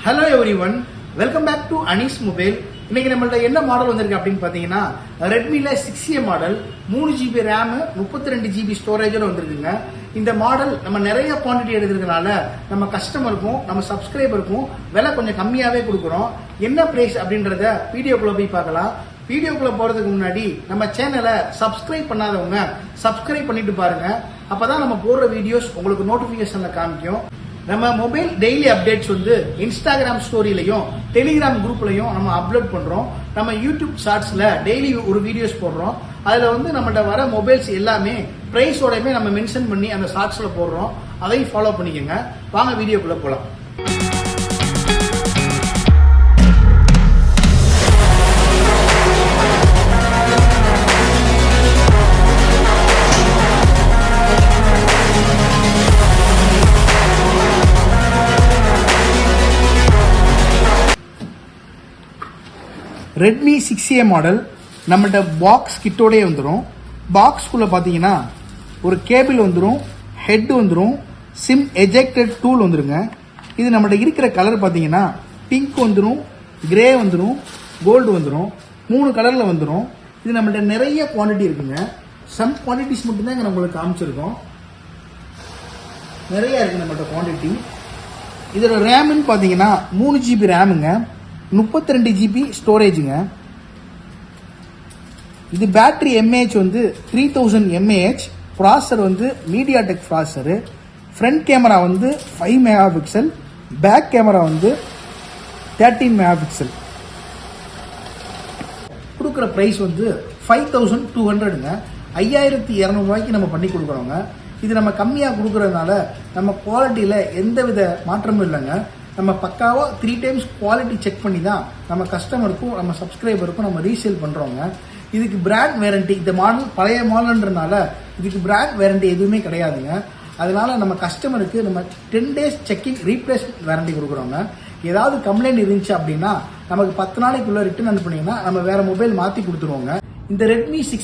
Hello everyone, welcome back to Anees mobile. இன்னைக்கு நம்மள்ட்ட என்ன மாடல் வந்திருக்கு அப்படின்னு பாத்தீங்கன்னா ரெட்மில 6A model 3GB RAM 32GB ஸ்டோரேஜோட வந்திருக்குங்க. இந்த மாடல் நம்ம நிறைய குவான்டிட்டி எடுக்கிறதுனால நம்ம கஸ்டமருக்கும் நம்ம சப்ஸ்கிரைபருக்கும் விலை கொஞ்சம் கம்மியாவே கொடுக்குறோம். என்ன பிரைஸ் அப்படின்றத வீடியோக்குள்ள போய் பார்க்கலாம். வீடியோக்குள்ள போறதுக்கு முன்னாடி நம்ம சேனலை சப்ஸ்கிரைப் பண்ணாதவங்க சப்ஸ்கிரைப் பண்ணிட்டு பாருங்க. அப்பதான் நம்ம போடுற வீடியோஸ் உங்களுக்கு நோட்டிபிகேஷன்ல காமிக்கும். நம்ம மொபைல் டெய்லி அப்டேட்ஸ் வந்து இன்ஸ்டாகிராம் ஸ்டோரியிலையும் டெலிகிராம் குரூப்லையும் நம்ம அப்லோட் பண்றோம். நம்ம யூடியூப் ஷார்ட்ஸ்ல டெய்லி ஒரு வீடியோஸ் போடுறோம். அதுல வந்து நம்மகிட்ட வர மொபைல்ஸ் எல்லாமே பிரைஸோடயுமே நம்ம மென்ஷன் பண்ணி அந்த ஷார்ட்ஸ்ல போடுறோம். அதையும் ஃபாலோ பண்ணிக்கோங்க. வாங்க வீடியோக்குள்ள போலாம். ரெட்மி 6A மாடல் நம்மகிட்ட பாக்ஸ் கிட்டோடே வந்துடும். பாக்ஸ்குள்ள பார்த்தீங்கன்னா ஒரு கேபிள் வந்துடும், ஹெட் வந்துடும், சிம் எஜெக்டட் டூல் வந்துருங்க. இது நம்மகிட்ட இருக்கிற கலர் பார்த்தீங்கன்னா பிங்க் வந்துடும், கிரே வந்துடும், கோல்டு வந்துடும். 3 கலரில் வந்துடும். இது நம்மகிட்ட நிறைய குவான்டிட்டி இருக்குங்க. சம் குவான்டிட்டிஸ் மட்டும்தான் இங்கே நம்மளுக்கு காமிச்சிருக்கோம். நிறைய இருக்கு நம்மகிட்ட குவான்டிட்டி. இதோட ரேம்னு பார்த்தீங்கன்னா 3GB ரேமுங்க, 32GB ஸ்டோரேஜுங்க. இது பேட்டரி எம்ஏஹெச் வந்து 3000 mAh. ப்ராசர் வந்து மீடியாடெக் ப்ராசரு. ஃப்ரண்ட் கேமரா வந்து 5 MP, பேக் கேமரா வந்து 13 MP. கொடுக்குற ப்ரைஸ் வந்து 5200ங்க. 5200 ரூபாய்க்கு நம்ம பண்ணி கொடுக்குறோங்க. இது நம்ம கம்மியாக கொடுக்கறதுனால நம்ம குவாலிட்டியில் எந்தவித மாற்றமும் இல்லைங்க. நம்ம பக்காவா 3 times குவாலிட்டி செக் பண்ணி தான் நம்ம கஸ்டமருக்கும் நம்ம சப்ஸ்கிரைபருக்கும் நம்ம ரீசேல் பண்றோங்க. இதுக்கு பிராண்ட் வேரண்டி, இந்த மாடல் பழைய மாடல்ன்றனால இதுக்கு பிராண்ட் வேரண்டி எதுவுமே கிடையாதுங்க. அதனால நம்ம கஸ்டமருக்கு நம்ம 10 days செக்கிங் ரீப்ளேஸ்மெண்ட் வேரண்டி கொடுக்குறோங்க. ஏதாவது கம்ப்ளைண்ட் இருந்துச்சு அப்படின்னா நமக்கு 10 நாளைக்குள்ள ரிட்டர்ன் அனுப்புனீங்கன்னா நம்ம வேற மொபைல் மாத்தி கொடுத்துருவோங்க. இந்த ரெட்மி 6